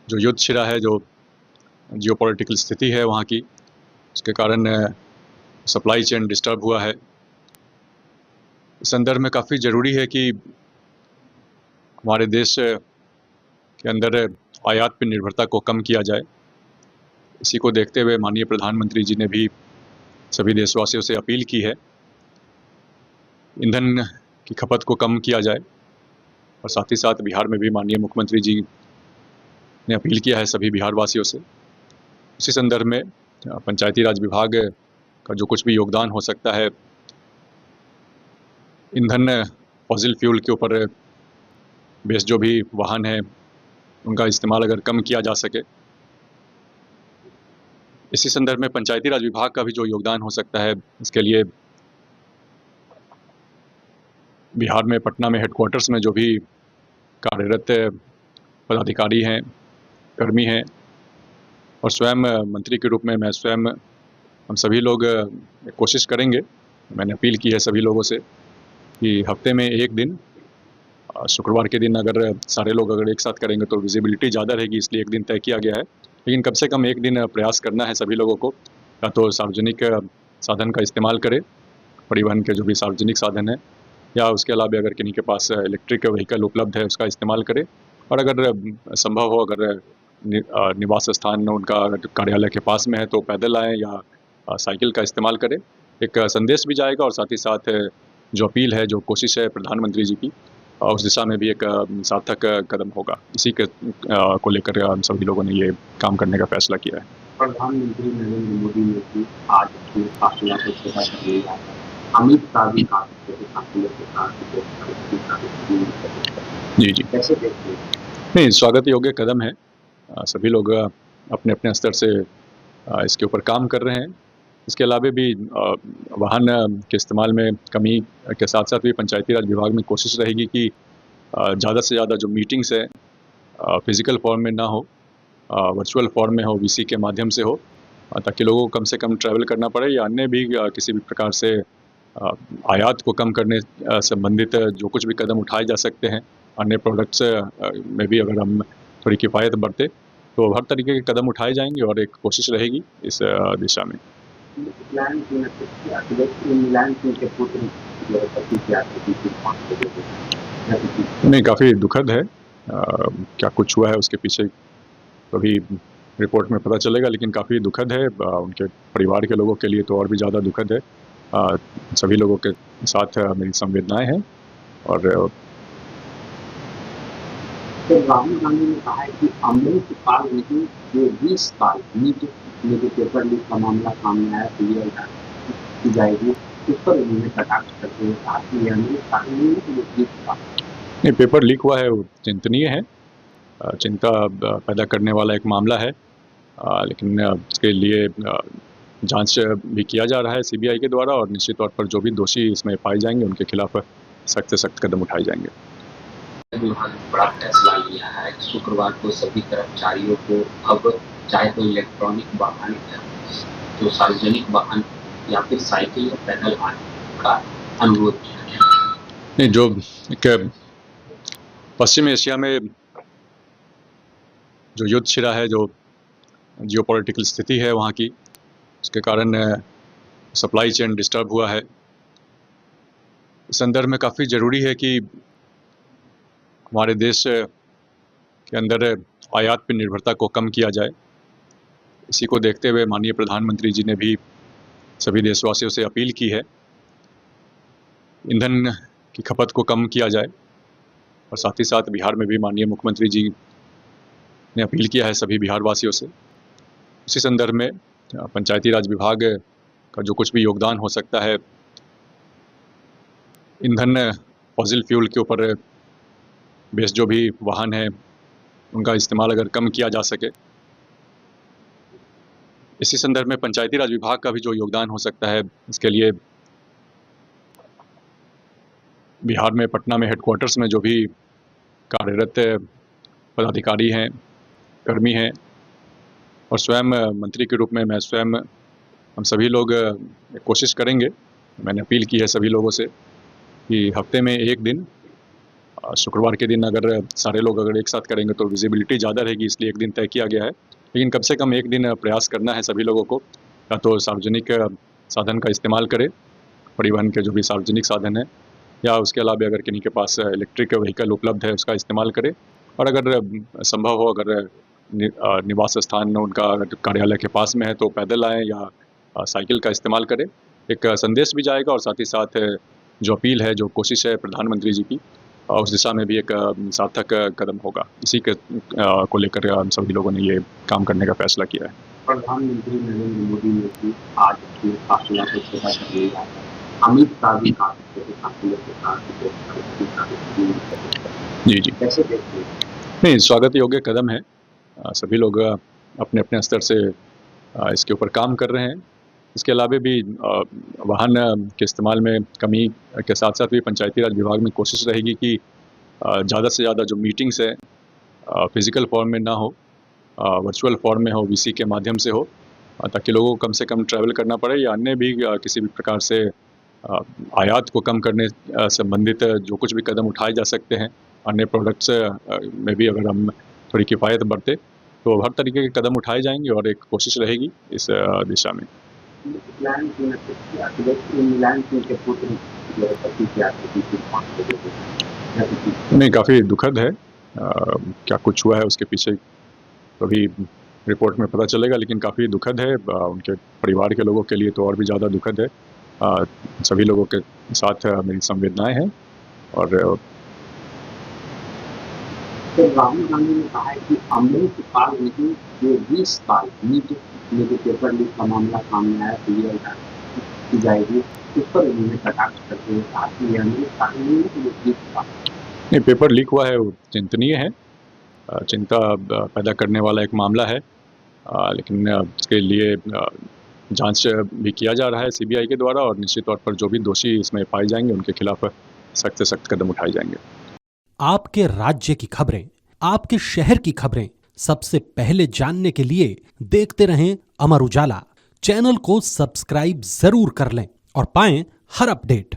जो युद्ध छिड़ा है, जो जियोपॉलिटिकल स्थिति है वहाँ की, उसके कारण सप्लाई चेन डिस्टर्ब हुआ है। इस संदर्भ में काफ़ी ज़रूरी है कि हमारे देश के अंदर आयात पर निर्भरता को कम किया जाए। इसी को देखते हुए माननीय प्रधानमंत्री जी ने भी सभी देशवासियों से अपील की है, ईंधन की खपत को कम किया जाए। और साथ ही साथ बिहार में भी माननीय मुख्यमंत्री जी ने अपील किया है सभी बिहार वासियों से। उसी संदर्भ में पंचायती राज विभाग का जो कुछ भी योगदान हो सकता है, ईंधन फॉसिल फ्यूल के ऊपर बेस्ड जो भी वाहन है उनका इस्तेमाल अगर कम किया जा सके, इसी संदर्भ में पंचायती राज विभाग का भी जो योगदान हो सकता है, इसके लिए बिहार में पटना में हेडक्वार्टर्स में जो भी कार्यरत पदाधिकारी हैं, कर्मी हैं, और स्वयं मंत्री के रूप में मैं स्वयं, हम सभी लोग कोशिश करेंगे। मैंने अपील की है सभी लोगों से कि हफ्ते में एक दिन, शुक्रवार के दिन अगर सारे लोग अगर एक साथ करेंगे तो विजिबिलिटी ज़्यादा रहेगी, इसलिए एक दिन तय किया गया है। लेकिन कम से कम एक दिन प्रयास करना है सभी लोगों को, या तो सार्वजनिक साधन का इस्तेमाल करें, परिवहन के जो भी सार्वजनिक साधन है, या उसके अलावा अगर किन्हीं के पास इलेक्ट्रिक व्हीकल उपलब्ध है उसका इस्तेमाल करें। और अगर संभव हो, अगर निवास स्थान उनका कार्यालय के पास में है तो पैदल आएँ या साइकिल का इस्तेमाल करें। एक संदेश भी जाएगा और साथ ही साथ जो अपील है, जो कोशिश है प्रधानमंत्री जी की, उस दिशा में भी एक सार्थक कदम होगा। इसी के को लेकर हम सभी लोगों ने ये काम करने का फैसला किया है। प्रधानमंत्री नरेंद्र मोदी ने भी आज अपने फासला को पूरा कर लिया है। अमित शाह भी फासले के साथ जी कैसे देखते हैं? नहीं, स्वागत योग्य कदम है। सभी लोग अपने अपने स्तर से इसके ऊपर काम कर रहे हैं। इसके अलावा भी वाहन के इस्तेमाल में कमी के साथ साथ भी पंचायती राज विभाग में कोशिश रहेगी कि ज़्यादा से ज़्यादा जो मीटिंग्स है फिज़िकल फॉर्म में ना हो, वर्चुअल फॉर्म में हो, वीसी के माध्यम से हो, ताकि लोगों को कम से कम ट्रैवल करना पड़े, या अन्य भी किसी भी प्रकार से आयात को कम करने संबंधित जो कुछ भी कदम उठाए जा सकते हैं, अन्य प्रोडक्ट्स में भी अगर हम थोड़ी किफ़ायत बरतें तो हर तरीके के कदम उठाए जाएंगे और एक कोशिश रहेगी इस दिशा में। नहीं, काफ़ी दुखद है। क्या कुछ हुआ है उसके पीछे तो अभी रिपोर्ट में पता चलेगा, लेकिन काफ़ी दुखद है। उनके परिवार के लोगों के लिए तो और भी ज़्यादा दुखद है। सभी लोगों के साथ मेरी संवेदनाएं हैं। और तो राहुल गांधी ने कहा है कि अमृत काल में जो 20 साल नीट में जो पेपर लीक का मामला सामने आया की जाएगी, उस पर उन्होंने कटाक्ष करते हुए कहा कि यह अमृत काल में जो लीक था, नहीं, पेपर लीक हुआ है वो चिंतनीय है, चिंता पैदा करने वाला एक मामला है। लेकिन इसके लिए जांच भी किया जा रहा है सीबीआई के द्वारा, और निश्चित तौर पर जो भी दोषी इसमें पाए जाएंगे उनके खिलाफ सख्त से सख्त कदम उठाए जाएंगे। विभाग ने बड़ा फैसला लिया है। शुक्रवार को सभी कर्मचारियों को अब चाहे तो इलेक्ट्रॉनिक वाहन, तो सार्वजनिक वाहन या फिर साइकिल या पैदल आने का अनुरोध किया गया। नहीं, जो एक पश्चिम एशिया में जो युद्ध छिड़ा है, जो जियोपॉलिटिकल स्थिति है वहाँ की, उसके कारण सप्लाई चेन डिस्टर्ब हुआ है। इस संदर्भ में काफ़ी ज़रूरी है कि हमारे देश के अंदर आयात पर निर्भरता को कम किया जाए। इसी को देखते हुए माननीय प्रधानमंत्री जी ने भी सभी देशवासियों से अपील की है, ईंधन की खपत को कम किया जाए। और साथ ही साथ बिहार में भी माननीय मुख्यमंत्री जी ने अपील किया है सभी बिहार वासियों से। उसी संदर्भ में पंचायती राज विभाग का जो कुछ भी योगदान हो सकता है, ईंधन फॉसिल फ्यूल के ऊपर बेस्ड जो भी वाहन है उनका इस्तेमाल अगर कम किया जा सके, इसी संदर्भ में पंचायती राज विभाग का भी जो योगदान हो सकता है, इसके लिए बिहार में पटना में हेडक्वार्टर्स में जो भी कार्यरत पदाधिकारी हैं, कर्मी हैं, और स्वयं मंत्री के रूप में मैं स्वयं, हम सभी लोग कोशिश करेंगे। मैंने अपील की है सभी लोगों से कि हफ्ते में एक दिन, शुक्रवार के दिन अगर सारे लोग अगर एक साथ करेंगे तो विजिबिलिटी ज़्यादा रहेगी, इसलिए एक दिन तय किया गया है। लेकिन कम से कम एक दिन प्रयास करना है सभी लोगों को, या तो सार्वजनिक साधन का इस्तेमाल करें, परिवहन के जो भी सार्वजनिक साधन है, या उसके अलावा अगर किन्हीं के पास इलेक्ट्रिक व्हीकल उपलब्ध है उसका इस्तेमाल करें, और अगर संभव हो अगर निवास स्थान उनका अगर कार्यालय के पास में है तो पैदल आएँ या साइकिल का इस्तेमाल करें। एक संदेश भी जाएगा और साथ ही साथ जो अपील है, जो कोशिश है प्रधानमंत्री जी की, उस दिशा में भी एक सार्थक कदम होगा। इसी के को लेकर हम सभी लोगों ने ये काम करने का फैसला किया है। प्रधानमंत्री नरेंद्र मोदी ने भी आज अपने फैसला को पूरा कर लिया है। अमित शाह भी काफी फैसले के साथ जी जी, कैसे देखते हैं? नहीं, स्वागत योग्य कदम है। सभी लोग अपने अपने स्तर से इसके ऊपर काम कर रहे हैं। इसके अलावा भी वाहन के इस्तेमाल में कमी के साथ साथ भी पंचायती राज विभाग में कोशिश रहेगी कि ज़्यादा से ज़्यादा जो मीटिंग्स है फिज़िकल फॉर्म में ना हो, वर्चुअल फॉर्म में हो, वीसी के माध्यम से हो, ताकि लोगों को कम से कम ट्रैवल करना पड़े, या अन्य भी किसी भी प्रकार से आयात को कम करने संबंधित जो कुछ भी कदम उठाए जा सकते हैं, अन्य प्रोडक्ट्स में भी अगर हम थोड़ी किफ़ायत बरतें तो हर तरीके के कदम उठाए जाएंगे और एक कोशिश रहेगी इस दिशा में। नहीं, काफ़ी दुखद है। क्या कुछ हुआ है उसके पीछे तो अभी रिपोर्ट में पता चलेगा, लेकिन काफ़ी दुखद है। उनके परिवार के लोगों के लिए तो और भी ज़्यादा दुखद है। सभी लोगों के साथ मेरी संवेदनाएं हैं। और राहुल गांधी ने कहा है कि अमृत काल में जो 20 साल नीट में जो पेपर लीक का मामला सामने आया की जाएगी, उस पर उन्होंने कटाक्ष करते हुए कहा कि अमृत काल में जो लीक था। नहीं, पेपर लीक हुआ है वो चिंतनीय है, चिंता पैदा करने वाला एक मामला है, लेकिन इसके लिए जांच भी किया जा रहा है सीबीआई के द्वारा, और निश्चित तौर पर जो भी दोषी इसमें पाए जाएंगे उनके खिलाफ सख्त से सख्त कदम उठाए जाएंगे। आपके राज्य की खबरें, आपके शहर की खबरें सबसे पहले जानने के लिए देखते रहें अमर उजाला। चैनल को सब्सक्राइब जरूर कर लें और पाएं हर अपडेट।